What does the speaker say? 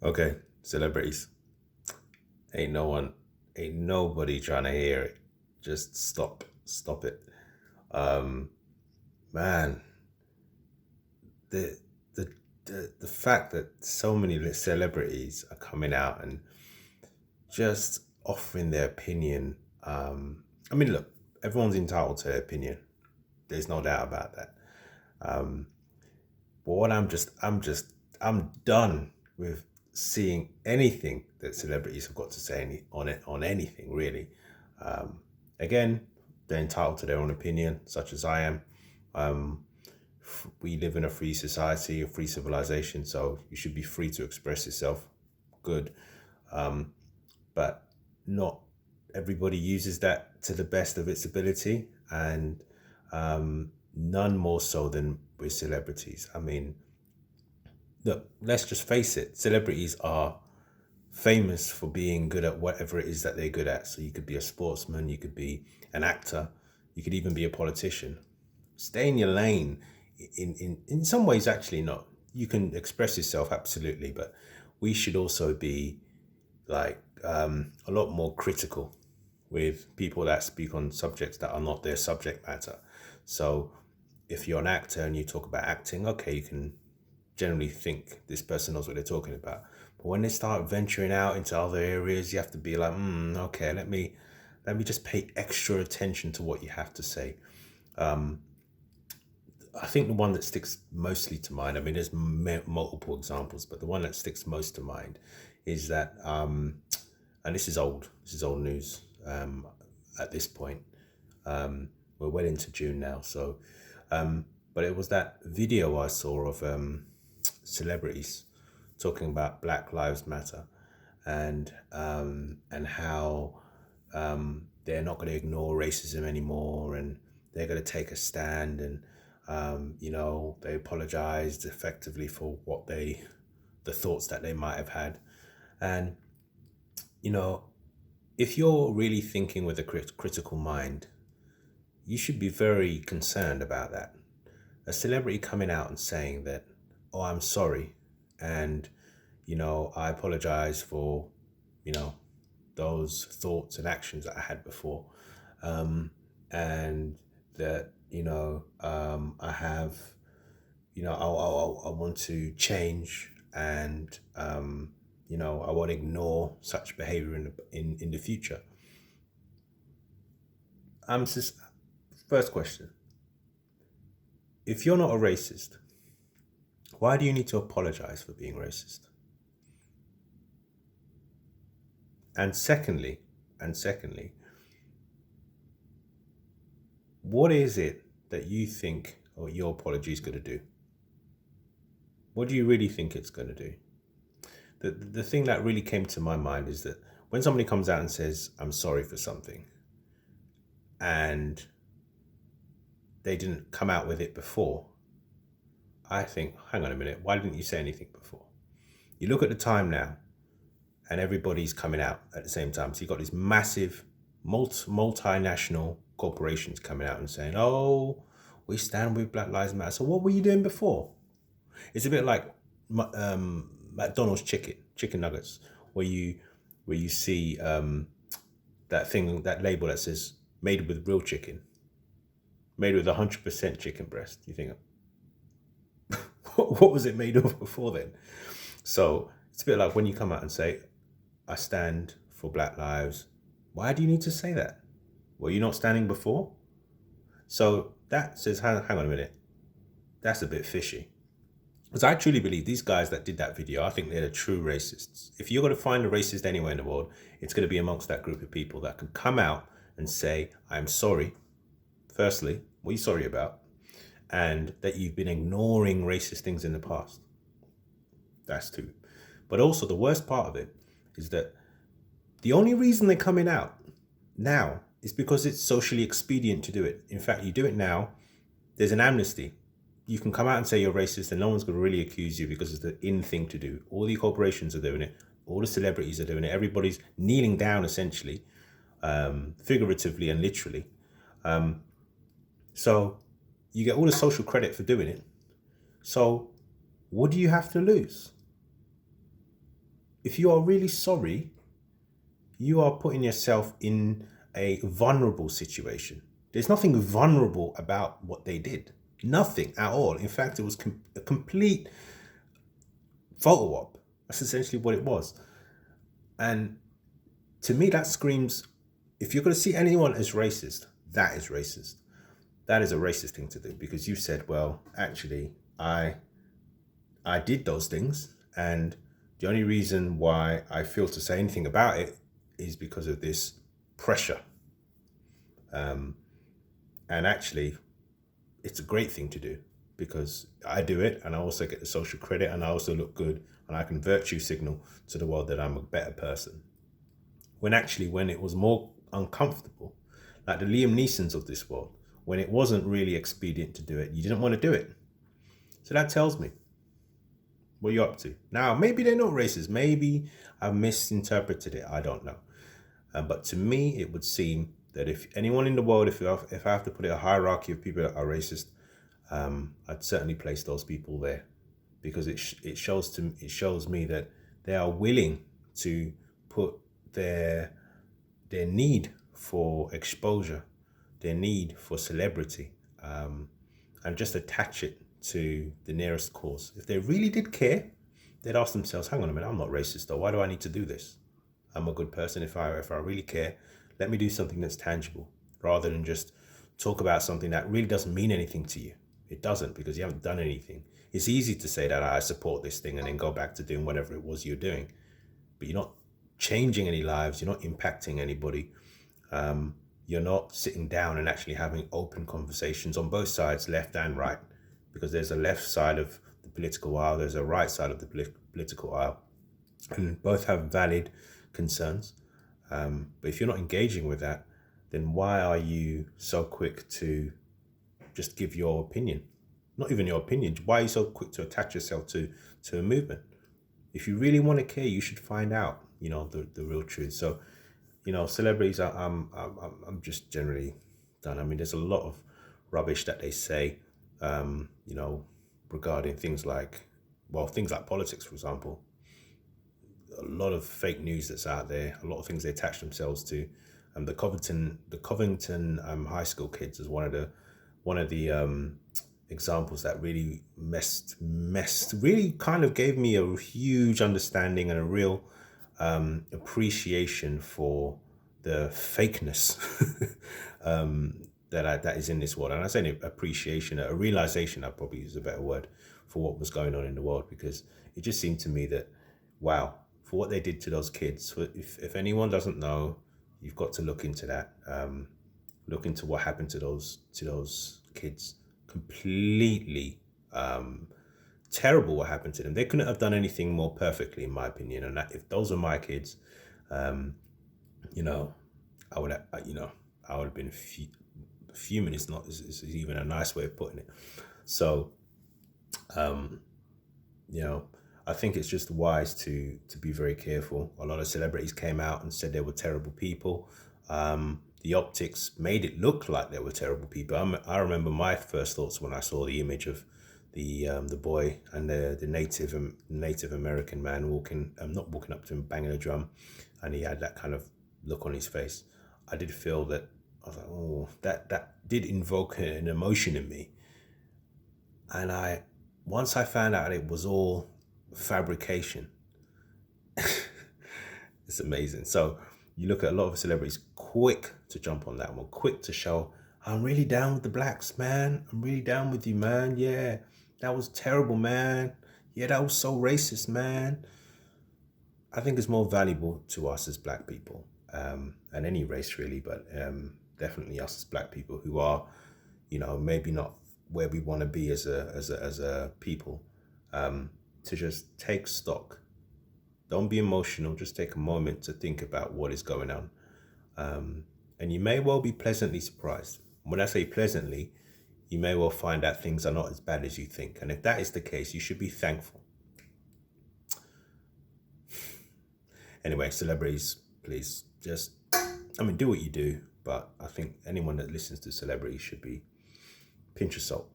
Okay, celebrities. Ain't no one, ain't nobody trying to hear it. Just stop it. Um, Man, the the the fact that so many celebrities are coming out and just offering their opinion. I mean, look, everyone's entitled to their opinion. There's no doubt about that. Um, but what I'm done with seeing anything that celebrities have got to say on it on anything really. Um, Again, they're entitled to their own opinion, such as I am. Um, we live in a free society, a free civilization, so you should be free to express yourself. Good, but not everybody uses that to the best of its ability, and none more so than with celebrities. I mean, look, let's just face it, celebrities are famous for being good at whatever it is that they're good at. So you could be a sportsman, you could be an actor, you could even be a politician. Stay in your lane. In some ways, actually, not. You can express yourself absolutely, but we should also be like a lot more critical with people that speak on subjects that are not their subject matter. So if you're an actor and you talk about acting, okay, you can generally think this person knows what they're talking about. But when they start venturing out into other areas, you have to be like, okay, let me just pay extra attention to what you have to say. I think the one that sticks mostly to mind, I mean, there's multiple examples, but the one that sticks most to mind is that, and this is old news at this point. We're well into June now, so, but it was that video I saw of celebrities talking about Black Lives Matter and how they're not going to ignore racism anymore, and they're going to take a stand, and they apologized effectively for the thoughts that they might have had. And you know, if you're really thinking with a critical mind, you should be very concerned about that. A celebrity coming out and saying that, oh, I'm sorry, and I apologize for you know those thoughts and actions that I had before, and that I have I want to change, and I won't ignore such behavior in the future. Just first question: if you're not a racist, why do you need to apologize for being racist? And secondly, what is it that you think or your apology is going to do? What do you really think it's going to do? The thing that really came to my mind is that when somebody comes out and says, I'm sorry for something, and they didn't come out with it before, I think, hang on a minute, why didn't you say anything before? You look at the time now, and everybody's coming out at the same time. So you've got these massive multinational corporations coming out and saying, oh, we stand with Black Lives Matter. So what were you doing before? It's a bit like McDonald's chicken nuggets, where you see that label that says made with real chicken, made with 100% chicken breast. You think, what was it made of before then? So it's a bit like when you come out and say, I stand for Black lives. Why do you need to say that? Were you not standing before? So that says, hang on a minute, that's a bit fishy. Because I truly believe these guys that did that video, I think they're the true racists. If you're going to find a racist anywhere in the world, it's going to be amongst that group of people that can come out and say, I'm sorry. Firstly, what are you sorry about? And that you've been ignoring racist things in the past. That's two. But also, the worst part of it is that the only reason they're coming out now is because it's socially expedient to do it. In fact, you do it now, there's an amnesty. You can come out and say you're racist and no one's going to really accuse you because it's the in thing to do. All the corporations are doing it. All the celebrities are doing it. Everybody's kneeling down, essentially, figuratively and literally. So you get all the social credit for doing it. So what do you have to lose? if you are really sorry, you are putting yourself in a vulnerable situation. There's nothing vulnerable about what they did. Nothing at all. In fact, it was a complete photo op. That's essentially what it was. And to me, that screams, if you're going to see anyone as racist, that is racist. That is a racist thing to do, because you said, well, actually, I did those things, and the only reason why I feel to say anything about it is because of this pressure. And actually, it's a great thing to do, because I do it and I also get the social credit and I also look good and I can virtue signal to the world that I'm a better person. When actually, when it was more uncomfortable, like the Liam Neesons of this world, when it wasn't really expedient to do it, you didn't want to do it. So that tells me what you're up to. Now, maybe they're not racist. Maybe I've misinterpreted it. I don't know. But to me, it would seem that if anyone in the world, if I have to put it a hierarchy of people that are racist, I'd certainly place those people there, because it shows me that they are willing to put their need for exposure, their need for celebrity, and just attach it to the nearest cause. If they really did care, they'd ask themselves, hang on a minute, I'm not racist though. Why do I need to do this? I'm a good person. If I really care, let me do something that's tangible, rather than just talk about something that really doesn't mean anything to you. It doesn't, because you haven't done anything. It's easy to say that I support this thing and then go back to doing whatever it was you're doing, but you're not changing any lives. You're not impacting anybody. You're not sitting down and actually having open conversations on both sides, left and right, because there's a left side of the political aisle, there's a right side of the political aisle, and both have valid concerns. But if you're not engaging with that, then why are you so quick to just give your opinion? Not even your opinion. Why are you so quick to attach yourself to a movement? If you really want to care, you should find out, the real truth. So, celebrities, I'm just generally done. I mean, there's a lot of rubbish that they say, regarding things like politics, for example. A lot of fake news that's out there, a lot of things they attach themselves to. The Covington high school kids is one of the examples that really really kind of gave me a huge understanding and a real appreciation for the fakeness that is in this world. And I say appreciation, a realization, I probably use a better word, for what was going on in the world, because it just seemed to me that, wow, for what they did to those kids. If anyone doesn't know, you've got to look into that. Look into what happened to those kids. Completely terrible what happened to them. They couldn't have done anything more perfectly, in my opinion. And that, if those were my kids, I would have been fuming. It's not is even a nice way of putting it. So, I think it's just wise to be very careful. A lot of celebrities came out and said they were terrible people. The optics made it look like they were terrible people. I remember my first thoughts when I saw the image of the boy and the Native American man not walking up to him, banging a drum, and he had that kind of look on his face. I did feel that, I was like, oh, that did invoke an emotion in me. And once I found out it was all fabrication, it's amazing. So you look at a lot of celebrities quick to jump on that one, quick to show, I'm really down with the blacks, man. I'm really down with you, man. Yeah, that was terrible, man. Yeah, that was so racist, man. I think it's more valuable to us as black people, and any race really, but definitely us as black people who are, maybe not where we want to be as a people, to just take stock. Don't be emotional. Just take a moment to think about what is going on. And you may well be pleasantly surprised. When I say pleasantly, you may well find out things are not as bad as you think. And if that is the case, you should be thankful. Anyway, celebrities, please just, do what you do. But I think anyone that listens to celebrities should be pinch of salt.